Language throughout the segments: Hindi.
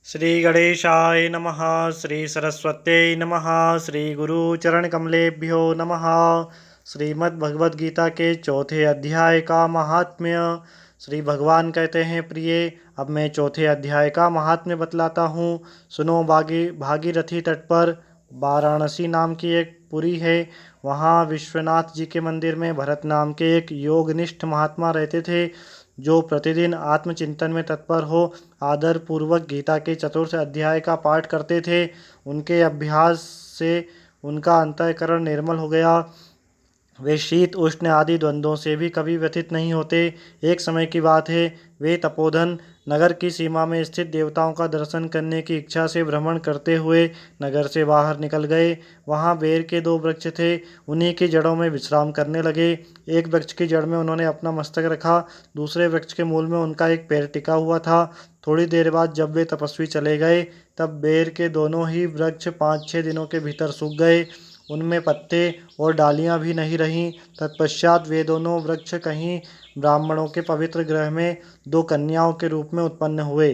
श्री गणेशाय नमः। श्री सरस्वत्यै नमः। श्री गुरु चरण कमलेभ्यो नमः। श्रीमद् भगवद गीता के चौथे अध्याय का महात्म्य। श्री भगवान कहते हैं, प्रिय, अब मैं चौथे अध्याय का महात्म्य बतलाता हूँ। सुनो। भागीरथी तट पर वाराणसी नाम की एक पुरी है। वहाँ विश्वनाथ जी के मंदिर में भरत नाम के एक योगनिष्ठ महात्मा रहते थे, जो प्रतिदिन आत्मचिंतन में तत्पर हो आदर पूर्वक गीता के चतुर्थ अध्याय का पाठ करते थे। उनके अभ्यास से उनका अंतःकरण निर्मल हो गया। वे शीत उष्ण आदि द्वंद्वों से भी कभी व्यथित नहीं होते। एक समय की बात है, वे तपोधन नगर की सीमा में स्थित देवताओं का दर्शन करने की इच्छा से भ्रमण करते हुए नगर से बाहर निकल गए। वहाँ बेर के दो वृक्ष थे, उन्हीं की जड़ों में विश्राम करने लगे। एक वृक्ष की जड़ में उन्होंने अपना मस्तक रखा, दूसरे वृक्ष के मूल में उनका एक पैर टिका हुआ था। थोड़ी देर बाद जब वे तपस्वी चले गए, तब बेर के दोनों ही वृक्ष 5-6 दिनों के भीतर सूख गए। उनमें पत्ते और डालियां भी नहीं रहीं। तत्पश्चात वे दोनों वृक्ष कहीं ब्राह्मणों के पवित्र गृह में दो कन्याओं के रूप में उत्पन्न हुए।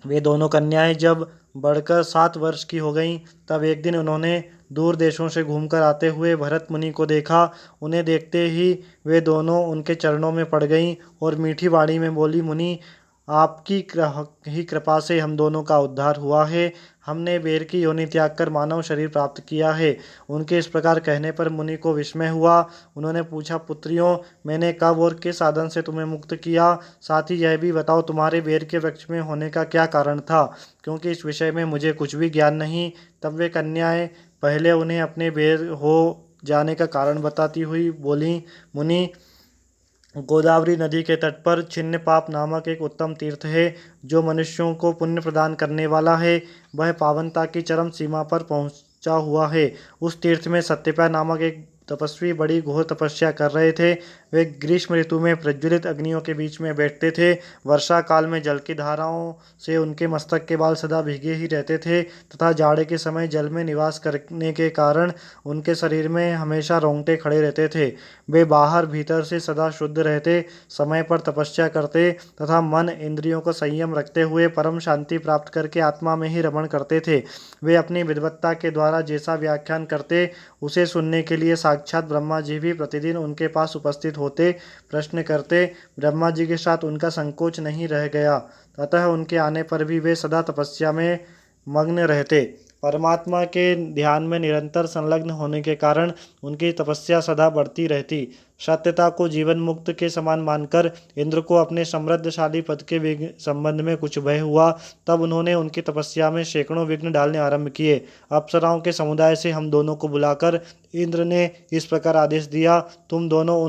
वे दोनों कन्याएं जब बढ़कर 7 वर्ष की हो गईं, तब एक दिन उन्होंने दूर देशों से घूमकर आते हुए भरत मुनि को देखा। उन्हें देखते ही वे दोनों उनके चरणों में पड़ गईं और मीठी वाणी में बोली, मुनि, आपकी ही कृपा से हम दोनों का उद्धार हुआ है। हमने बेर की योनि त्याग कर मानव शरीर प्राप्त किया है। उनके इस प्रकार कहने पर मुनि को विस्मय हुआ। उन्होंने पूछा, पुत्रियों, मैंने कब और किस साधन से तुम्हें मुक्त किया? साथ ही यह भी बताओ, तुम्हारे बेर के वृक्ष में होने का क्या कारण था, क्योंकि इस विषय में मुझे कुछ भी ज्ञान नहीं। तब वे कन्याएं पहले उन्हें अपने बेर हो जाने का कारण बताती हुई बोली, मुनि, गोदावरी नदी के तट पर छिन्न पाप नामक एक उत्तम तीर्थ है, जो मनुष्यों को पुण्य प्रदान करने वाला है। वह पावनता की चरम सीमा पर पहुंचा हुआ है। उस तीर्थ में सत्यपा नामक एक तपस्वी बड़ी घोर तपस्या कर रहे थे। वे ग्रीष्म ऋतु में प्रज्वलित अग्नियों के बीच में बैठते थे। वर्षा काल में जल की धाराओं से उनके मस्तक के बाल सदा भीगे ही रहते थे, तथा जाड़े के समय जल में निवास करने के कारण उनके शरीर में हमेशा रोंगटे खड़े रहते थे। वे बाहर भीतर से सदा शुद्ध रहते, समय पर तपस्या करते तथा मन इंद्रियों को संयम रखते हुए परम शांति प्राप्त करके आत्मा में ही रमण करते थे। वे अपनी विद्वत्ता के द्वारा जैसा व्याख्यान करते, उसे सुनने के लिए साक्षात ब्रह्मा जी भी प्रतिदिन उनके पास उपस्थित होते, प्रश्न करते। ब्रह्मा जी के साथ उनका संकोच नहीं रह गया, अतः उनके आने पर भी वे सदा तपस्या में मग्न रहते। परमात्मा के ध्यान में निरंतर संलग्न होने के कारण उनकी तपस्या सदा बढ़ती रहती। सत्यता को जीवन मुक्त के समान मानकर इंद्र को अपने समृद्धशाली पद के संबंध में कुछ भय हुआ। तब उन्होंने उनकी तपस्या में सैकड़ों विघ्न डालने आरंभ किए। अप्सराओं के समुदाय से हम दोनों को बुलाकर इंद्र ने इस प्रकार आदेश दिया, तुम दोनों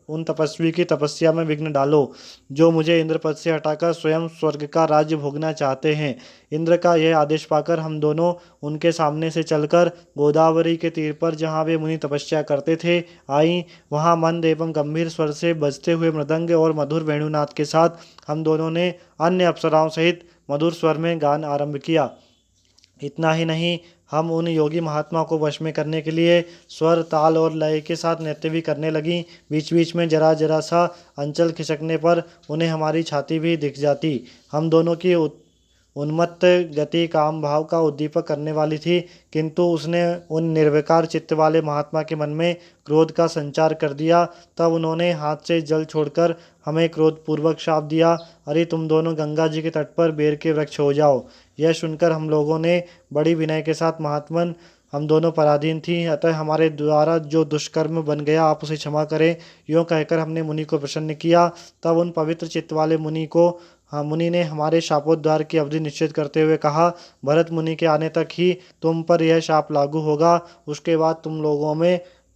उन तपस्वी की तपस्या में विघ्न डालो, जो मुझे इंद्र पद से हटाकर स्वयं स्वर्ग का राज्य भोगना चाहते हैं। इंद्र का यह आदेश पाकर हम दोनों उनके सामने से चलकर गोदावरी के तीर पर, जहाँ वे मुनि तपस्या करते थे, आई। वहाँ मंद एवं गंभीर स्वर से बजते हुए मृदंग और मधुर वेणुनाद के साथ हम दोनों ने अन्य अप्सराओं सहित मधुर स्वर में गान आरंभ किया। इतना ही नहीं, हम उन योगी महात्मा को वश में करने के लिए स्वर, ताल और लय के साथ नृत्य भी करने लगी। बीच बीच में जरा जरा सा अंचल खिसकने पर उन्हें हमारी छाती भी दिख जाती। हम दोनों की उन्मत्त गति काम भाव का उद्दीपक करने वाली थी, किंतु उसने उन निर्विकार चित्त वाले महात्मा के मन में क्रोध का संचार कर दिया। तब उन्होंने हाथ से जल छोड़कर हमें क्रोधपूर्वक शाप दिया, अरे तुम दोनों गंगा जी के तट पर बेर के वृक्ष हो जाओ। यह सुनकर हम लोगों ने बड़ी विनय के साथ, महात्मन, हम दोनों पराधीन थी, अतः हमारे द्वारा जो दुष्कर्म बन गया आप उसे क्षमा करें। यूँ कहकर हमने मुनि को प्रसन्न किया। तब उन पवित्र चित्त वाले मुनि ने हमारे शापोद्धार की अवधि निश्चित करते हुए कहा, भरत मुनि के आने तक ही तुम पर यह शाप लागू होगा। उसके बाद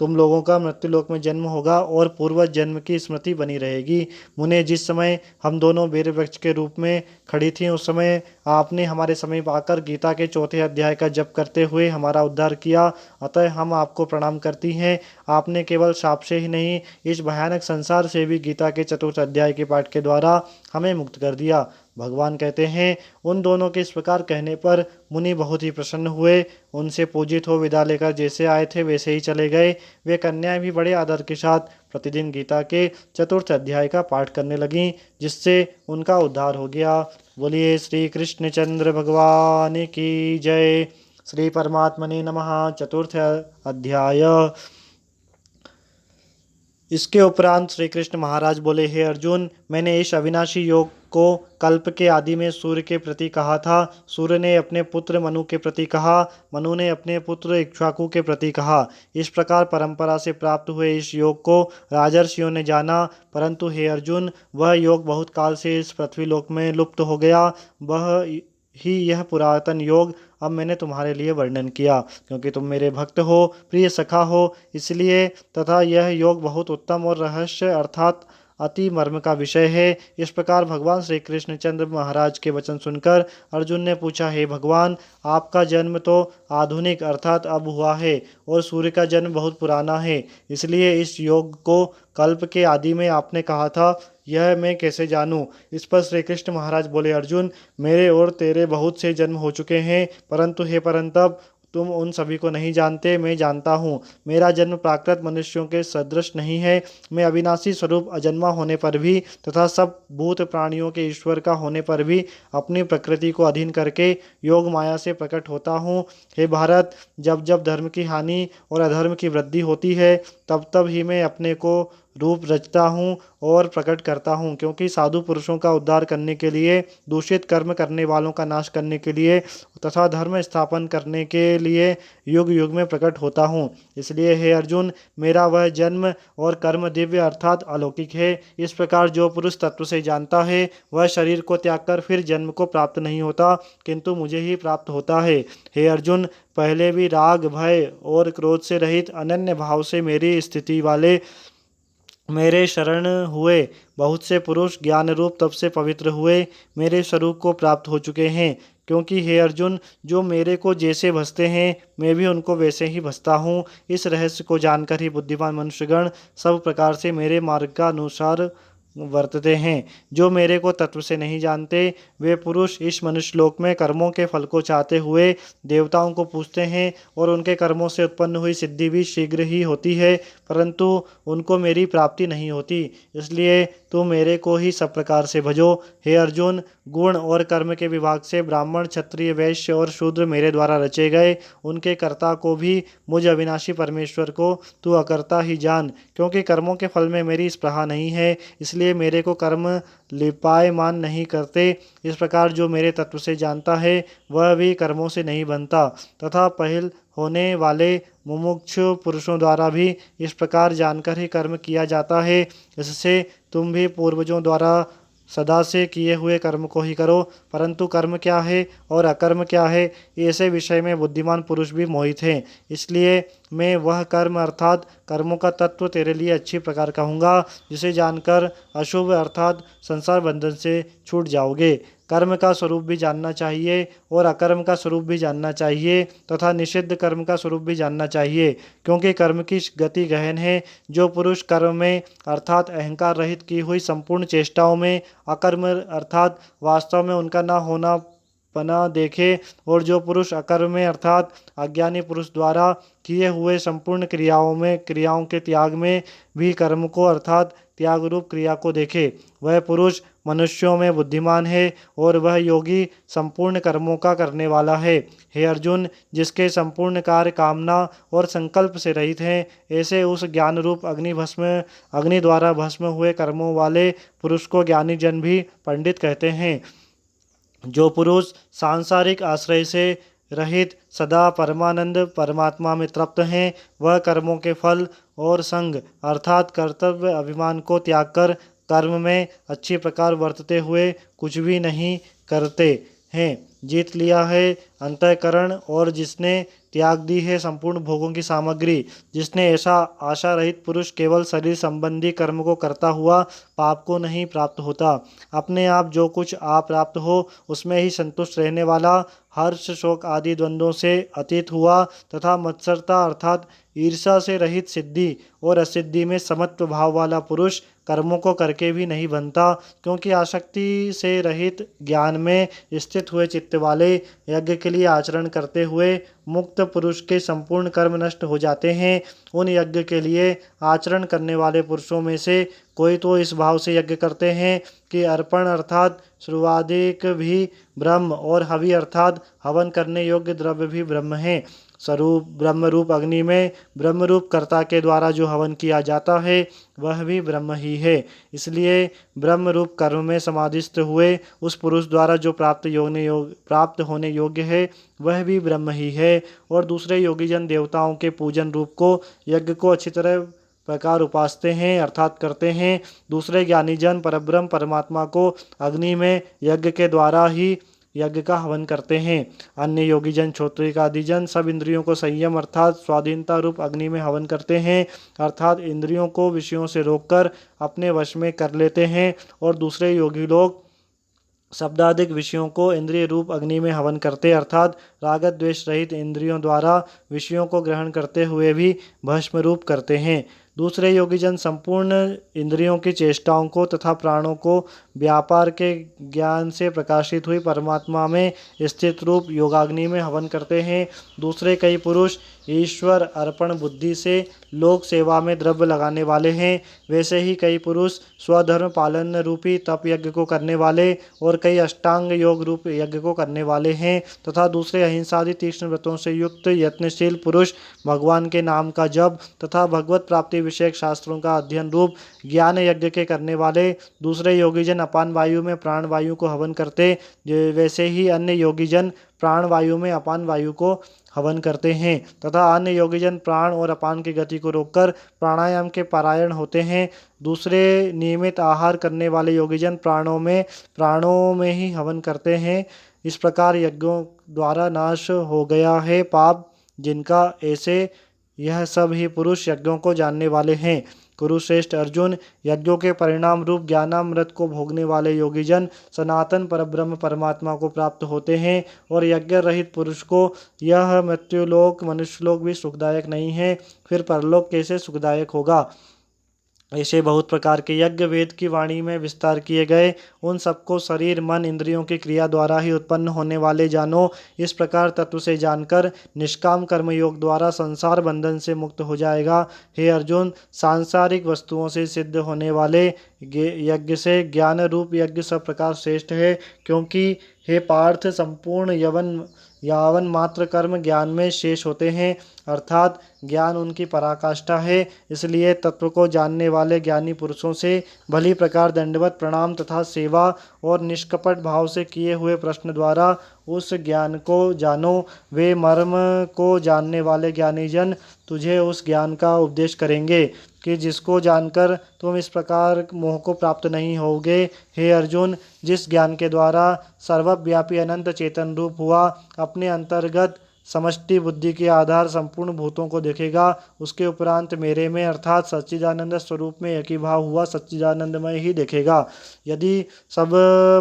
तुम लोगों का मृत्युलोक में जन्म होगा और पूर्व जन्म की स्मृति बनी रहेगी। मुने, जिस समय हम दोनों बेर वृक्ष के रूप में खड़ी थीं, उस समय आपने हमारे समीप आकर गीता के चौथे अध्याय का जप करते हुए हमारा उद्धार किया, अतः हम आपको प्रणाम करती हैं। आपने केवल शाप से ही नहीं, इस भयानक संसार से भी गीता के चतुर्थ अध्याय के पाठ के द्वारा हमें मुक्त कर दिया। भगवान कहते हैं, उन दोनों के इस प्रकार कहने पर मुनि बहुत ही प्रसन्न हुए। उनसे पूजित हो विदा लेकर जैसे आए थे वैसे ही चले गए। वे कन्याएं भी बड़े आदर के साथ प्रतिदिन गीता के चतुर्थ अध्याय का पाठ करने लगीं, जिससे उनका उद्धार हो गया। बोलिए श्री कृष्णचंद्र भगवान की जय। श्री परमात्मने नमः। चतुर्थ अध्याय। इसके उपरांत श्री कृष्ण महाराज बोले, हे अर्जुन, मैंने इस अविनाशी योग को कल्प के आदि में सूर्य के प्रति कहा था। सूर्य ने अपने पुत्र मनु के प्रति कहा, मनु ने अपने पुत्र इक्ष्वाकु के प्रति कहा। इस प्रकार परंपरा से प्राप्त हुए इस योग को राजर्षियों ने जाना। परंतु हे अर्जुन, वह योग बहुत काल से इस पृथ्वीलोक में लुप्त हो गया। वह ही यह पुरातन योग अब मैंने तुम्हारे लिए वर्णन किया, क्योंकि तुम मेरे भक्त हो, प्रिय सखा हो, इसलिए। तथा यह योग बहुत उत्तम और रहस्य अर्थात अति मर्म का विषय है। इस प्रकार भगवान श्री कृष्णचंद्र महाराज के वचन सुनकर अर्जुन ने पूछा, हे भगवान, आपका जन्म तो आधुनिक अर्थात अब हुआ है और सूर्य का जन्म बहुत पुराना है, इसलिए इस योग को कल्प के आदि में आपने कहा था, यह मैं कैसे जानूं? इस पर श्री कृष्ण महाराज बोले, अर्जुन, मेरे और तेरे बहुत से जन्म हो चुके हैं, परंतु हे परंतप, तुम उन सभी को नहीं जानते, मैं जानता हूँ। मेरा जन्म प्राकृत मनुष्यों के सदृश नहीं है। मैं अविनाशी स्वरूप अजन्मा होने पर भी तथा सब भूत प्राणियों के ईश्वर का होने पर भी अपनी प्रकृति को अधीन करके योग माया से प्रकट होता हूँ। हे भारत, जब जब धर्म की हानि और अधर्म की वृद्धि होती है, तब तब ही मैं अपने को रूप रचता हूँ और प्रकट करता हूँ, क्योंकि साधु पुरुषों का उद्धार करने के लिए, दूषित कर्म करने वालों का नाश करने के लिए तथा धर्म स्थापन करने के लिए युग युग में प्रकट होता हूँ। इसलिए हे अर्जुन, मेरा वह जन्म और कर्म दिव्य अर्थात अलौकिक है। इस प्रकार जो पुरुष तत्व से जानता है, वह शरीर को त्याग कर फिर जन्म को प्राप्त नहीं होता, किंतु मुझे ही प्राप्त होता है। हे अर्जुन, पहले भी राग, भय और क्रोध से रहित अनन्य भाव से मेरी स्थिति वाले मेरे शरण हुए बहुत से पुरुष ज्ञान रूप तप से पवित्र हुए मेरे स्वरूप को प्राप्त हो चुके हैं। क्योंकि हे अर्जुन, जो मेरे को जैसे भजते हैं, मैं भी उनको वैसे ही भजता हूँ। इस रहस्य को जानकर ही बुद्धिमान मनुष्यगण सब प्रकार से मेरे मार्ग का अनुसार वर्तते हैं। जो मेरे को तत्व से नहीं जानते, वे पुरुष इस मनुष्य लोक में कर्मों के फल को चाहते हुए देवताओं को पूजते हैं और उनके कर्मों से उत्पन्न हुई सिद्धि भी शीघ्र ही होती है, परंतु उनको मेरी प्राप्ति नहीं होती। इसलिए तुम मेरे को ही सब प्रकार से भजो। हे अर्जुन, गुण और कर्म के विभाग से ब्राह्मण, क्षत्रिय, वैश्य और शूद्र मेरे द्वारा रचे गए, उनके कर्ता को भी मुझ अविनाशी परमेश्वर को तू अकर्ता ही जान। क्योंकि कर्मों के फल में मेरी स्पृहा नहीं है, इसलिए मेरे को कर्म लिपायमान नहीं करते। इस प्रकार जो मेरे तत्व से जानता है, वह भी कर्मों से नहीं बनता, तथा पहल होने वाले मुमुक्षु पुरुषों द्वारा भी इस प्रकार जानकर ही कर्म किया जाता है। इससे तुम भी पूर्वजों द्वारा सदा से किए हुए कर्म को ही करो। परंतु कर्म क्या है और अकर्म क्या है, ऐसे विषय में बुद्धिमान पुरुष भी मोहित हैं। इसलिए मैं वह कर्म अर्थात कर्मों का तत्व तेरे लिए अच्छी प्रकार कहूँगा, जिसे जानकर अशुभ अर्थात संसार बंधन से छूट जाओगे। कर्म का स्वरूप भी जानना चाहिए और अकर्म का स्वरूप भी जानना चाहिए तथा निषिद्ध कर्म का स्वरूप भी जानना चाहिए, क्योंकि कर्म की गति गहन है। जो पुरुष कर्म में अर्थात अहंकार रहित की हुई संपूर्ण चेष्टाओं में अकर्म अर्थात वास्तव में उनका न होना पना देखे, और जो पुरुष अकर्म में अर्थात अज्ञानी पुरुष द्वारा किए हुए संपूर्ण क्रियाओं के त्याग में भी कर्म को अर्थात त्याग रूप क्रिया को देखे, वह पुरुष मनुष्यों में बुद्धिमान है और वह योगी संपूर्ण कर्मों का करने वाला है। हे अर्जुन, जिसके संपूर्ण कार्य कामना और संकल्प से रहित हैं, ऐसे उस ज्ञान रूप अग्नि द्वारा भस्म हुए कर्मों वाले पुरुष को ज्ञानी जन भी पंडित कहते हैं। जो पुरुष सांसारिक आश्रय से रहित सदा परमानंद परमात्मा में तृप्त हैं, वह कर्मों के फल और संग अर्थात कर्तव्य अभिमान को त्याग कर कर्म में अच्छी प्रकार वर्तते हुए कुछ भी नहीं करते हैं। जीत लिया है अंतःकरण, और जिसने त्याग दी है संपूर्ण भोगों की सामग्री, जिसने ऐसा आशा रहित पुरुष केवल शरीर संबंधी कर्म को करता हुआ पाप को नहीं प्राप्त होता। अपने आप जो कुछ आप प्राप्त हो, उसमें ही संतुष्ट रहने वाला, हर्ष शोक आदि द्वंद्वों से अतीत हुआ तथा मत्सरता अर्थात ईर्षा से रहित सिद्धि और असिद्धि में समत्व भाव वाला पुरुष कर्मों को करके भी नहीं बनता, क्योंकि आसक्ति से रहित ज्ञान में स्थित हुए चित्त वाले, यज्ञ के लिए आचरण करते हुए मुक्त पुरुष के संपूर्ण कर्म नष्ट हो जाते हैं। उन यज्ञ के लिए आचरण करने वाले पुरुषों में से कोई तो इस भाव से यज्ञ करते हैं कि अर्पण अर्थात श्रुवादिक भी ब्रह्म और हवि अर्थात हवन करने योग्य द्रव्य भी ब्रह्म है। स्वरूप ब्रह्म रूप अग्नि में ब्रह्म रूप कर्ता के द्वारा जो हवन किया जाता है वह भी ब्रह्म ही है। इसलिए ब्रह्म रूप कर्म में समाधिस्थ हुए उस पुरुष द्वारा जो प्राप्त होने योग्य है वह भी ब्रह्म ही है। और दूसरे योगीजन देवताओं के पूजन रूप को यज्ञ को अच्छी तरह प्रकार उपासते हैं अर्थात करते हैं। दूसरे ज्ञानीजन परब्रह्म परमात्मा को अग्नि में यज्ञ के द्वारा ही यज्ञ का हवन करते हैं। अन्य योगीजन क्षोत्रिय आदि जन सब इंद्रियों को संयम अर्थात स्वाधीनता रूप अग्नि में हवन करते हैं अर्थात इंद्रियों को विषयों से रोककर अपने वश में कर लेते हैं। और दूसरे योगी लोग शब्दादिक विषयों को इंद्रिय रूप अग्नि में हवन करते अर्थात राग द्वेष रहित इंद्रियों द्वारा विषयों को ग्रहण करते हुए भी भस्म रूप करते हैं। दूसरे योगीजन संपूर्ण इंद्रियों की चेष्टाओं को तथा प्राणों को व्यापार के ज्ञान से प्रकाशित हुई परमात्मा में स्थित रूप योगाग्नि में हवन करते हैं। दूसरे कई पुरुष ईश्वर अर्पण बुद्धि से लोक सेवा में द्रव्य लगाने वाले हैं। वैसे ही कई पुरुष स्वधर्म पालन रूपी तप यज्ञ को करने वाले और कई अष्टांग योग रूप यज्ञ को करने वाले हैं तथा दूसरे अहिंसादि तीक्ष्ण व्रतों से युक्त यत्नशील पुरुष भगवान के नाम का जप तथा भगवत प्राप्ति विषयक शास्त्रों का अध्ययन रूप ज्ञान यज्ञ के करने वाले। दूसरे योगीजन अपान वायु में प्राण वायु को हवन करते वैसे ही अन्य योगीजन प्राण वायु में अपान वायु को हवन करते हैं तथा अन्य योगीजन प्राण और अपान की गति को रोककर प्राणायाम के पारायण होते हैं। दूसरे नियमित आहार करने वाले योगीजन प्राणों में ही हवन करते हैं। इस प्रकार यज्ञों द्वारा नाश हो गया है पाप जिनका ऐसे यह सब ही पुरुष यज्ञों को जानने वाले हैं। कुरुश्रेष्ठ अर्जुन, यज्ञों के परिणाम रूप ज्ञानामृत को भोगने वाले योगीजन सनातन परब्रह्म परमात्मा को प्राप्त होते हैं और यज्ञ रहित पुरुष को यह मृत्युलोक मनुष्यलोक भी सुखदायक नहीं है, फिर परलोक कैसे सुखदायक होगा। ऐसे बहुत प्रकार के यज्ञ वेद की वाणी में विस्तार किए गए, उन सबको शरीर मन इंद्रियों की क्रिया द्वारा ही उत्पन्न होने वाले जानो। इस प्रकार तत्व से जानकर निष्काम कर्म योग द्वारा संसार बंधन से मुक्त हो जाएगा। हे अर्जुन, सांसारिक वस्तुओं से सिद्ध होने वाले यज्ञ से ज्ञान रूप यज्ञ सब प्रकार श्रेष्ठ है, क्योंकि हे पार्थ संपूर्ण यावन मात्र कर्म ज्ञान में शेष होते हैं अर्थात ज्ञान उनकी पराकाष्ठा है। इसलिए तत्व को जानने वाले ज्ञानी पुरुषों से भली प्रकार दंडवत प्रणाम तथा सेवा और निष्कपट भाव से किए हुए प्रश्न द्वारा उस ज्ञान को जानो। वे मर्म को जानने वाले ज्ञानी जन तुझे उस ज्ञान का उपदेश करेंगे कि जिसको जानकर तुम इस प्रकार मोह को प्राप्त नहीं होगे। हे अर्जुन, जिस ज्ञान के द्वारा सर्वव्यापी अनंत चेतन रूप हुआ अपने अंतर्गत समष्टि बुद्धि के आधार संपूर्ण भूतों को देखेगा, उसके उपरांत मेरे में अर्थात सच्चिदानंद स्वरूप में एकीभाव हुआ सच्चिदानंदमय ही देखेगा। यदि सब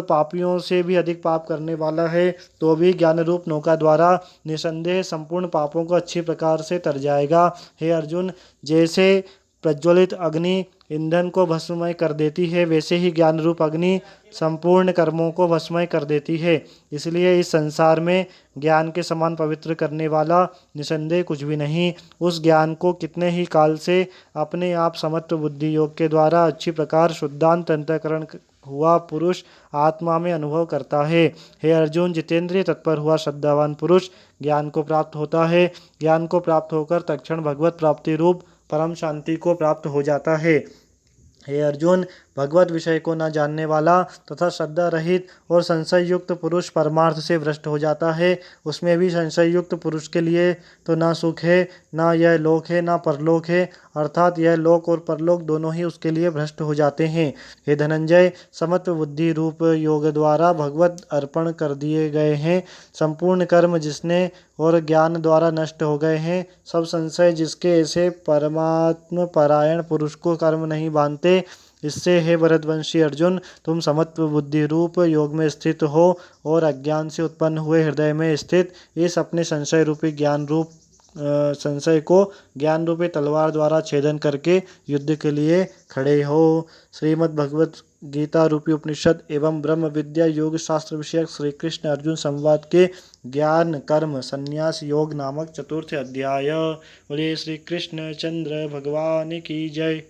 पापियों से भी अधिक पाप करने वाला है तो भी ज्ञान रूप नौका द्वारा निसंदेह संपूर्ण पापों को अच्छी प्रकार से तर जाएगा। हे अर्जुन, जैसे प्रज्वलित अग्नि ईंधन को भस्ममय कर देती है, वैसे ही ज्ञान रूप अग्नि संपूर्ण कर्मों को भस्ममय कर देती है। इसलिए इस संसार में ज्ञान के समान पवित्र करने वाला निसंदेह कुछ भी नहीं। उस ज्ञान को कितने ही काल से अपने आप समत्व बुद्धि योग के द्वारा अच्छी प्रकार शुद्धांत अंतःकरण हुआ पुरुष आत्मा में अनुभव करता है। हे अर्जुन, जितेंद्रिय तत्पर हुआ श्रद्धावान पुरुष ज्ञान को प्राप्त होता है। ज्ञान को प्राप्त होकर तत्क्षण भगवत प्राप्ति रूप परम शांति को प्राप्त हो जाता है। हे अर्जुन, भगवत विषय को न जानने वाला तथा श्रद्धा रहित और संशय युक्त पुरुष परमार्थ से भ्रष्ट हो जाता है। उसमें भी संशय युक्त पुरुष के लिए तो ना सुख है, ना यह लोक है, ना परलोक है, अर्थात यह लोक और परलोक दोनों ही उसके लिए भ्रष्ट हो जाते हैं। हे धनंजय, समत्व बुद्धि रूप योग द्वारा भगवत अर्पण कर दिए गए हैं संपूर्ण कर्म जिसने और ज्ञान द्वारा नष्ट हो गए हैं। सब संशय जिसके ऐसे परमात्म परायण पुरुष को कर्म नहीं बांधते। इससे हे भरतवंशी अर्जुन, तुम समत्व बुद्धि रूप योग में स्थित हो और अज्ञान से उत्पन्न हुए हृदय में स्थित इस अपने संशय रूपी ज्ञान रूप संशय को ज्ञान रूपी तलवार द्वारा छेदन करके युद्ध के लिए खड़े हो। श्रीमद् भगवत गीता रूपी उपनिषद एवं ब्रह्म विद्या योग शास्त्र विषयक श्री कृष्ण अर्जुन संवाद के ज्ञान कर्म संन्यास योग नामक चतुर्थ अध्याय। बोलिए श्री कृष्ण चंद्र भगवान की जय।